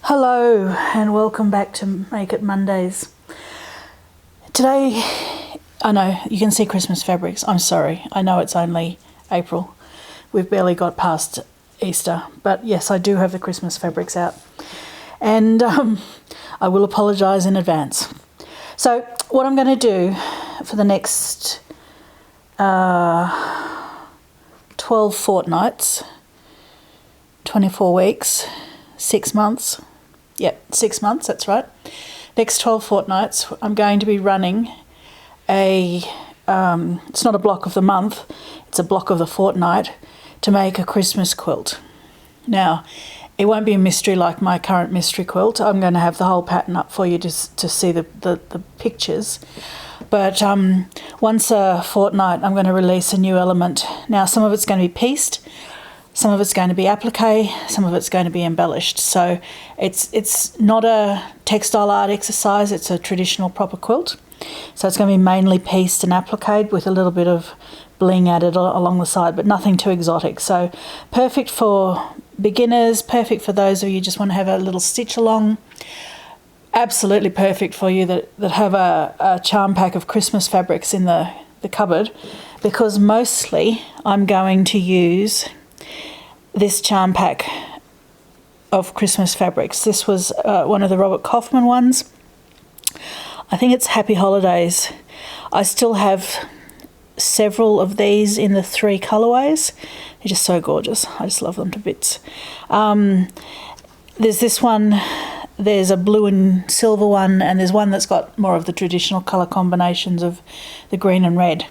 Hello and welcome back to Make It Mondays. Today, I know you can see Christmas fabrics. I'm sorry, I know it's only April. We've barely got past Easter, but yes, I do have the Christmas fabrics out. And I will apologise in advance. So what I'm going to do for the next 12 fortnights, 24 weeks, 6 months, 6 months, that's right. Next 12 fortnights, I'm going to be running it's not a block of the month, it's a block of the fortnight to make a Christmas quilt. Now, it won't be a mystery like my current mystery quilt. I'm going to have the whole pattern up for you to see the pictures. But once a fortnight, I'm going to release a new element. Now, some of it's going to be pieced, some of it's going to be applique, some of it's going to be embellished. So it's not a textile art exercise, it's a traditional proper quilt. So it's going to be mainly pieced and appliqued with a little bit of bling added along the side, but nothing too exotic. So perfect for beginners, perfect for those of you who just want to have a little stitch along. Absolutely perfect for you that have a charm pack of Christmas fabrics in the cupboard, because mostly I'm going to use this charm pack of Christmas fabrics. This was one of the Robert Kaufman ones. I think it's Happy Holidays. I still have several of these in the 3 colourways. They're just so gorgeous. I just love them to bits. There's this one, there's a blue and silver one, and there's one that's got more of the traditional colour combinations of the green and red.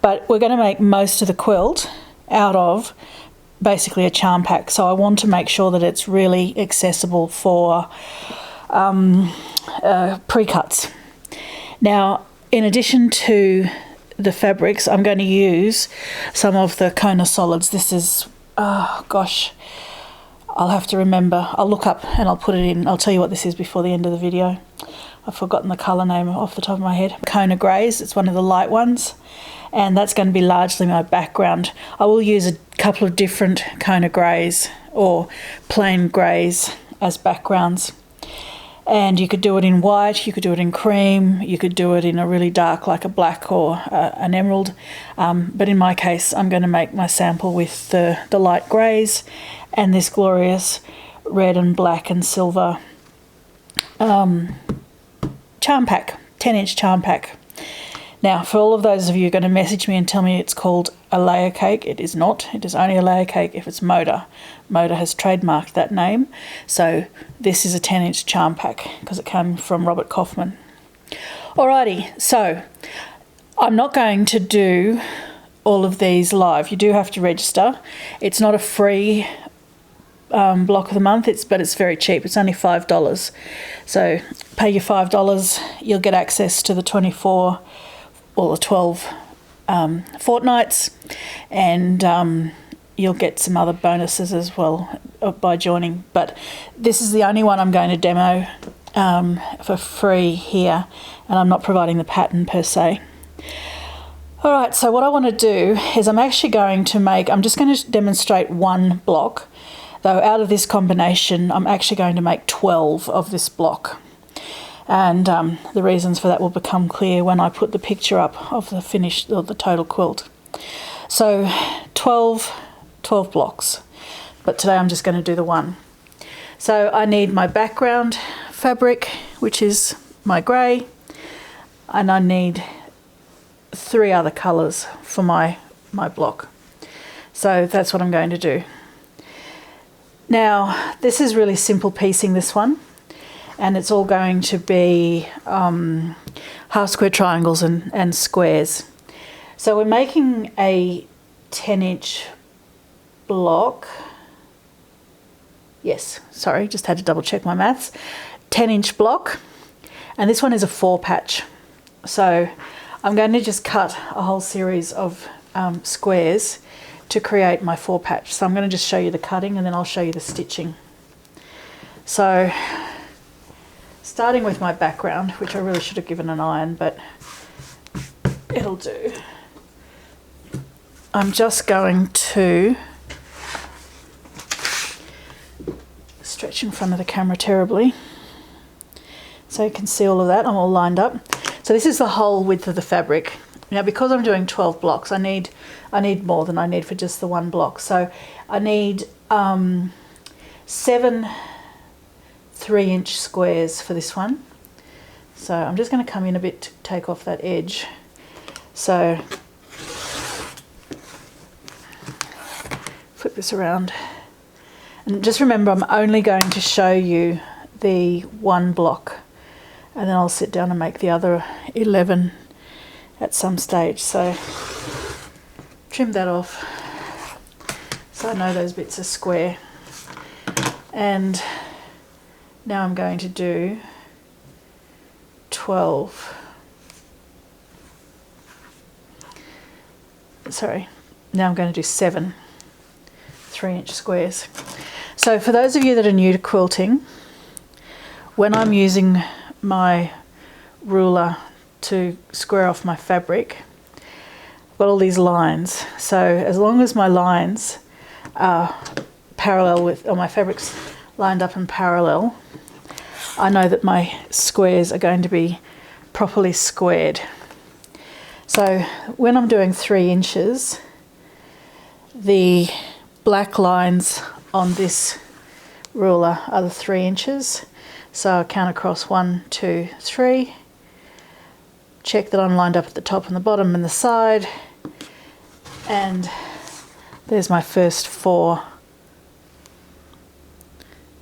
But we're going to make most of the quilt out of basically a charm pack. So I want to make sure that it's really accessible for pre-cuts. Now, in addition to the fabrics, I'm going to use some of the Kona solids. This is, oh gosh, I'll have to remember. I'll look up and I'll put it in. I'll tell you what this is before the end of the video. I've forgotten the colour name off the top of my head. Kona Greys, it's one of the light ones. And that's going to be largely my background. I will use a couple of different Kona Greys or plain greys as backgrounds. And you could do it in white, you could do it in cream, you could do it in a really dark like a black or an emerald. But in my case, I'm going to make my sample with the light greys and this glorious red and black and silver charm pack, 10-inch charm pack. Now, for all of those of you who are going to message me and tell me it's called a layer cake, it is not. It is only a layer cake if it's Moda. Moda has trademarked that name. So this is a 10-inch charm pack because it came from Robert Kaufman. Alrighty, so I'm not going to do all of these live. You do have to register. It's not a free block of the month, but it's very cheap. It's only $5. So pay your $5, you'll get access to the 24 or the 12 fortnights, and you'll get some other bonuses as well by joining. But this is the only one I'm going to demo for free here, and I'm not providing the pattern per se. All right, so what I want to do is I'm just going to demonstrate one block, though out of this combination I'm actually going to make 12 of this block. And the reasons for that will become clear when I put the picture up of the finished or the total quilt. So 12 blocks, but today I'm just going to do the one. So I need my background fabric, which is my grey, and I need 3 other colours for my block. So that's what I'm going to do. Now, this is really simple piecing, this one. And it's all going to be half square triangles and squares. So we're making a 10-inch block. Yes, sorry, just had to double check my maths. 10-inch block, and this one is a 4-patch. So I'm going to just cut a whole series of squares to create my 4-patch. So I'm going to just show you the cutting and then I'll show you the stitching. So starting with my background, which I really should have given an iron, but it'll do. I'm just going to stretch stretch in front of the camera terribly. So you can see all of that, I'm all lined up. So this is the whole width of the fabric. Now because I'm doing 12 blocks, I need more than I need for just the one block. So I need 7 3-inch squares for this one. So I'm just going to come in a bit to take off that edge. So flip this around. And just remember, I'm only going to show you the one block, and then I'll sit down and make the other 11 at some stage. So trim that off so I know those bits are square. And now I'm going to do 12. Sorry, now I'm going to do 7 3-inch squares. So for those of you that are new to quilting, when I'm using my ruler to square off my fabric, I've got all these lines. So as long as my lines are parallel with, or my fabric's lined up and parallel, I know that my squares are going to be properly squared. So when I'm doing 3 inches, the black lines on this ruler are the 3 inches. So I'll count across 1, 2, 3. Check that I'm lined up at the top and the bottom and the side. And there's my first 4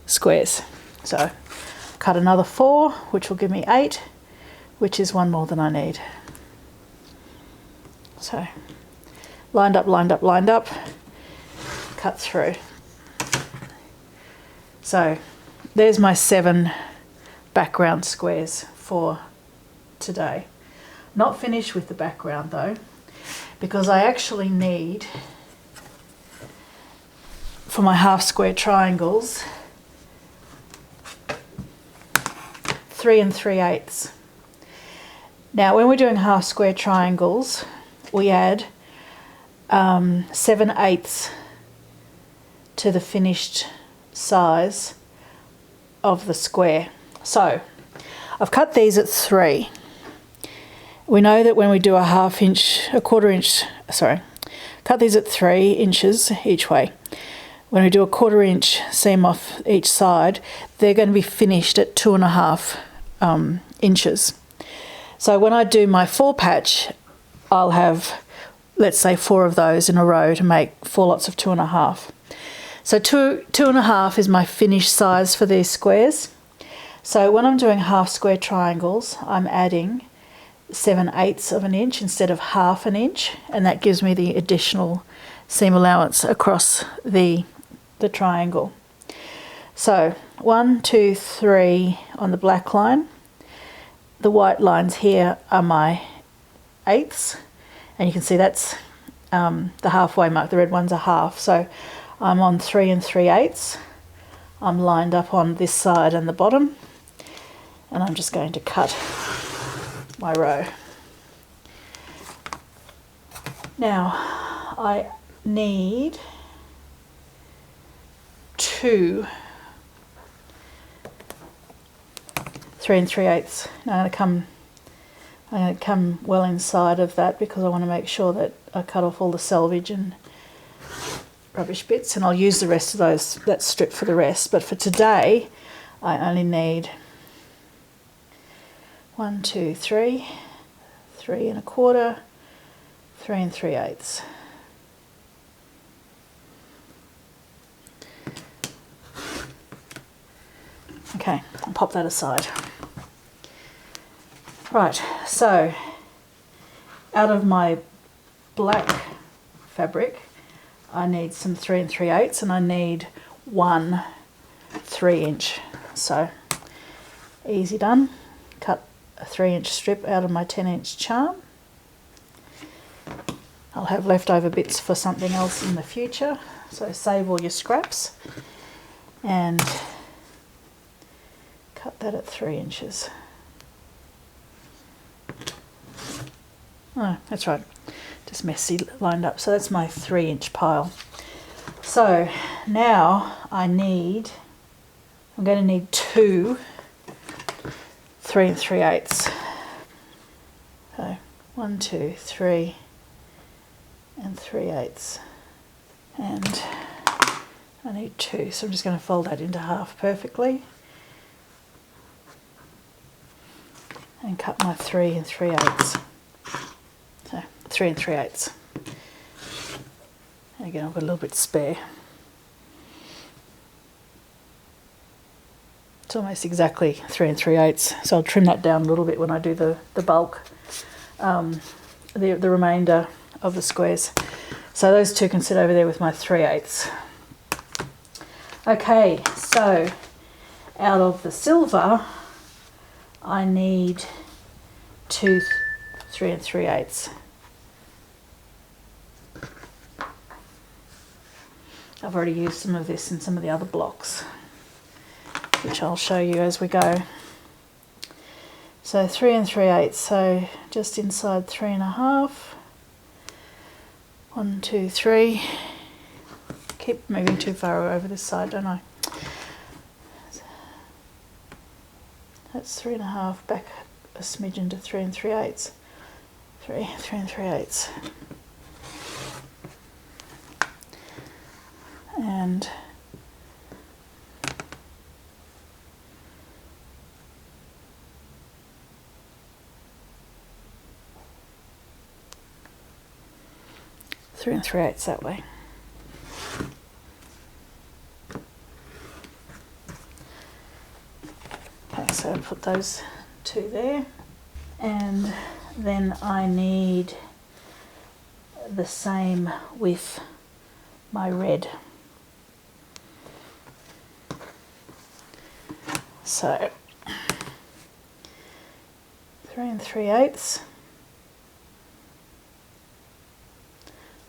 squares. So cut another 4, which will give me 8, which is 1 more than I need. So lined up, lined up, lined up, cut through. So there's my 7 background squares for today. Not finished with the background though, because I actually need, for my half square triangles, 3 3/8. Now when we're doing half square triangles, we add 7/8 to the finished size of the square. So I've cut these at 3. We know that when we do cut these at 3 inches each way. When we do a 1/4 inch seam off each side, they're going to be finished at 2.5 inches. So when I do my 4 patch, I'll have, let's say, 4 of those in a row to make 4 lots of 2.5. So 2.5 is my finished size for these squares. So when I'm doing half square triangles, I'm adding 7/8 of an inch instead of 1/2 an inch, and that gives me the additional seam allowance across the triangle. So 1, 2, 3 on the black line. The white lines here are my 1/8, and you can see that's the halfway mark. The red ones are half, so I'm on 3 3/8. I'm lined up on this side and the bottom, and I'm just going to cut my row. Now I need 2 3 3/8. Now I'm going to come well inside of that because I want to make sure that I cut off all the selvage and rubbish bits, and I'll use the rest of that strip for the rest. But for today, I only need 1, 2, 3, 3 1/4, 3 3/8. Okay, I'll pop that aside. Right, so out of my black fabric, I need some 3 3/8, and I need 1 3-inch. So easy done. Cut a 3-inch strip out of my 10-inch charm. I'll have leftover bits for something else in the future, so save all your scraps, and cut that at 3 inches. Oh, that's right, just messy lined up. So that's my 3-inch pile. So now I need I'm going to need 2 3 3/8. So 1, 2, 3 and 3/8, and I need 2, so I'm just going to fold that into half perfectly and cut my 3 3/8. So 3 3/8. Again, I've got a little bit spare. It's almost exactly 3 3/8, so I'll trim that down a little bit when I do the bulk, the remainder of the squares. So those two can sit over there with my 3/8. Okay, so out of the silver, I need 2 3 3/8. I've already used some of this in some of the other blocks, which I'll show you as we go. So 3 3/8, so just inside 3.5. 1, 2, 3. Keep moving too far over this side, don't I? That's 3.5, back a smidgen to 3 3/8. 3 3/8. And three 3/8 that way. Okay, so I put those 2 there, and then I need the same with my red. So 3 3/8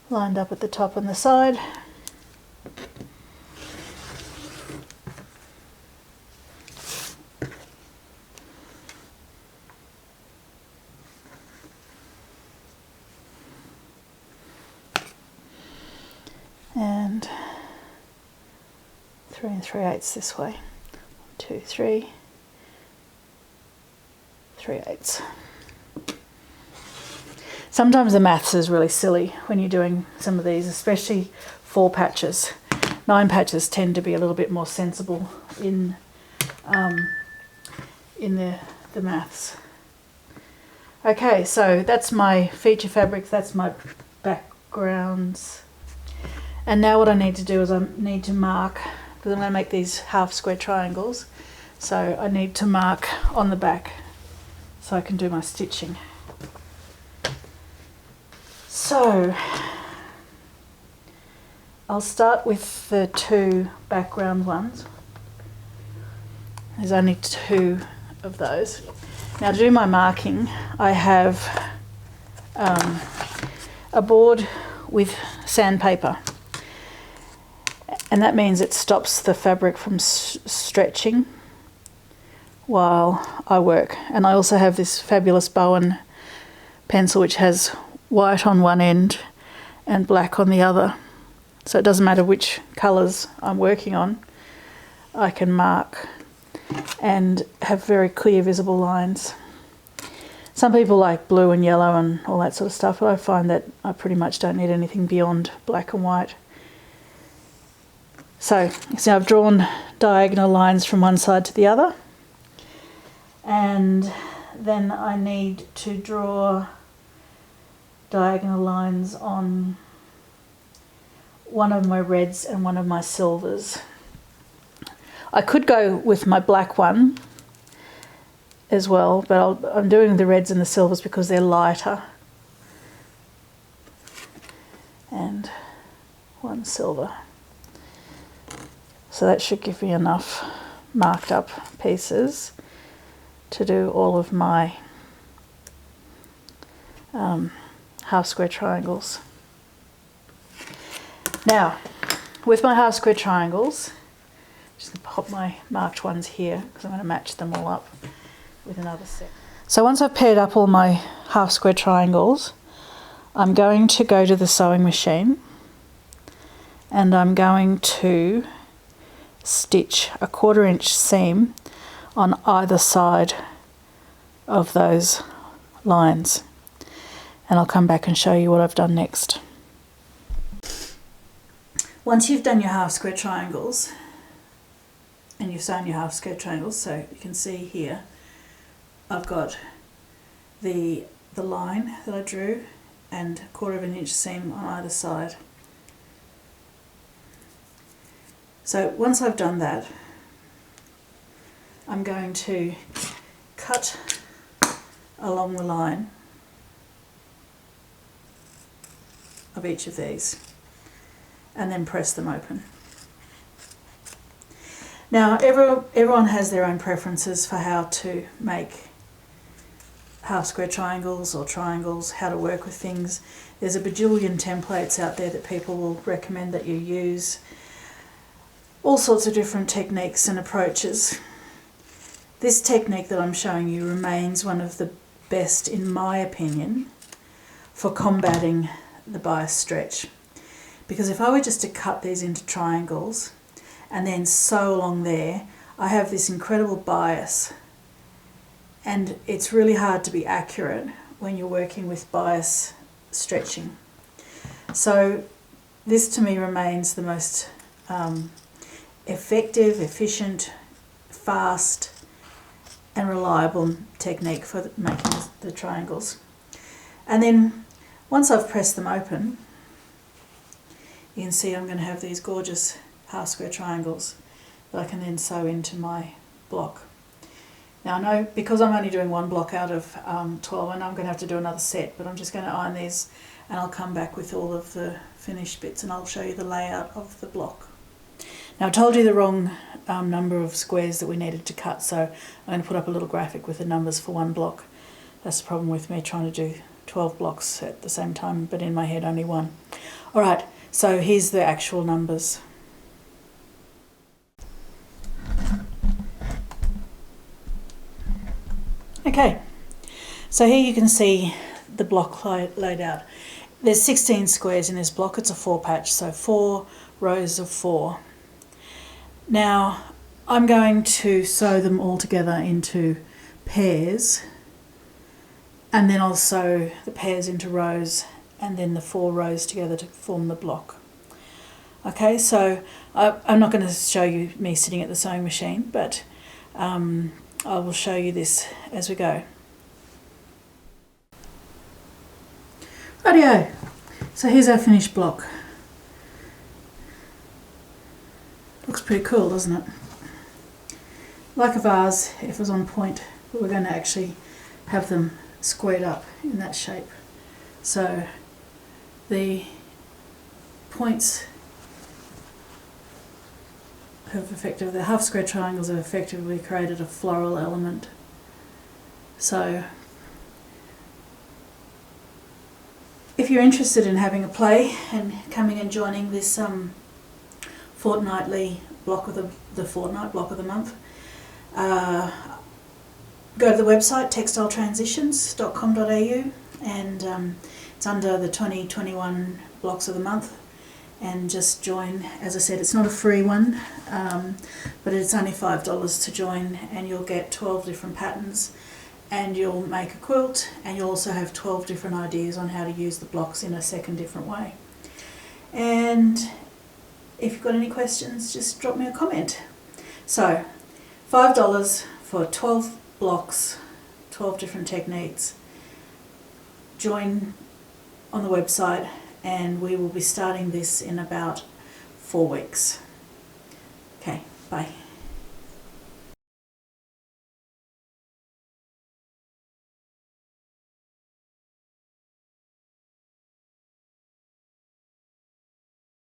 lined up at the top and the side. And 3 3/8 this way. 2, 3, 3/8. Sometimes the maths is really silly when you're doing some of these, especially 4 patches. 9 patches tend to be a little bit more sensible in the maths. Okay, so that's my feature fabric, that's my backgrounds. And now what I need to do is I need to mark, because I'm going to make these half square triangles, so I need to mark on the back so I can do my stitching. So I'll start with the 2 background ones. There's only 2 of those. Now to do my marking, I have a board with sandpaper, and that means it stops the fabric from stretching while I work. And I also have this fabulous Bowen pencil which has white on one end and black on the other, so it doesn't matter which colours I'm working on, I can mark and have very clear visible lines. Some people like blue and yellow and all that sort of stuff, but I find that I pretty much don't need anything beyond black and white. So you see I've drawn diagonal lines from one side to the other, and then I need to draw diagonal lines on one of my reds and one of my silvers. I could go with my black one as well, but I'm doing the reds and the silvers because they're lighter. And one silver. So that should give me enough marked up pieces to do all of my half square triangles. Now, with my half square triangles, just going to pop my marked ones here because I'm going to match them all up with another set. So once I've paired up all my half square triangles, I'm going to go to the sewing machine and I'm going to stitch a 1/4 inch seam on either side of those lines, and I'll come back and show you what I've done next. Once you've done your half square triangles and you've sewn your half square triangles, so you can see here I've got the line that I drew and 1/4 inch seam on either side. So once I've done that, I'm going to cut along the line of each of these and then press them open. Now everyone has their own preferences for how to make half square triangles or triangles, how to work with things. There's a bajillion templates out there that people will recommend that you use. All sorts of different techniques and approaches. This technique that I'm showing you remains one of the best, in my opinion, for combating the bias stretch. Because if I were just to cut these into triangles and then sew along there, I have this incredible bias, and it's really hard to be accurate when you're working with bias stretching. So this to me remains the most effective, efficient, fast and reliable technique for making the triangles. And then once I've pressed them open, you can see I'm going to have these gorgeous half square triangles that I can then sew into my block. Now I know, because I'm only doing one block out of 12, I know I'm going to have to do another set, but I'm just going to iron these and I'll come back with all of the finished bits and I'll show you the layout of the block. Now I told you the wrong number of squares that we needed to cut, so I'm going to put up a little graphic with the numbers for one block. That's the problem with me trying to do 12 blocks at the same time, but in my head only one. Alright, so here's the actual numbers. Okay, so here you can see the block laid out. There's 16 squares in this block. It's a 4 patch, so 4 rows of 4. Now I'm going to sew them all together into pairs, and then I'll sew the pairs into rows and then the 4 rows together to form the block. Okay, so I'm not going to show you me sitting at the sewing machine, but I will show you this as we go. Rightio, so here's our finished block. Looks pretty cool, doesn't it? Like a vase if it was on point, but we're going to actually have them squared up in that shape. So the points the half square triangles have effectively created a floral element. So if you're interested in having a play and coming and joining this fortnightly block of the fortnight block of the month, go to the website textiletransitions.com.au, and it's under the 2021 blocks of the month, and just join. As I said, it's not a free one, but it's only $5 to join, and you'll get 12 different patterns, and you'll make a quilt, and you'll also have 12 different ideas on how to use the blocks in a second different way. And if you've got any questions, just drop me a comment. So $5 for 12 blocks, 12 different techniques. Join on the website, and we will be starting this in about 4 weeks. Okay, bye.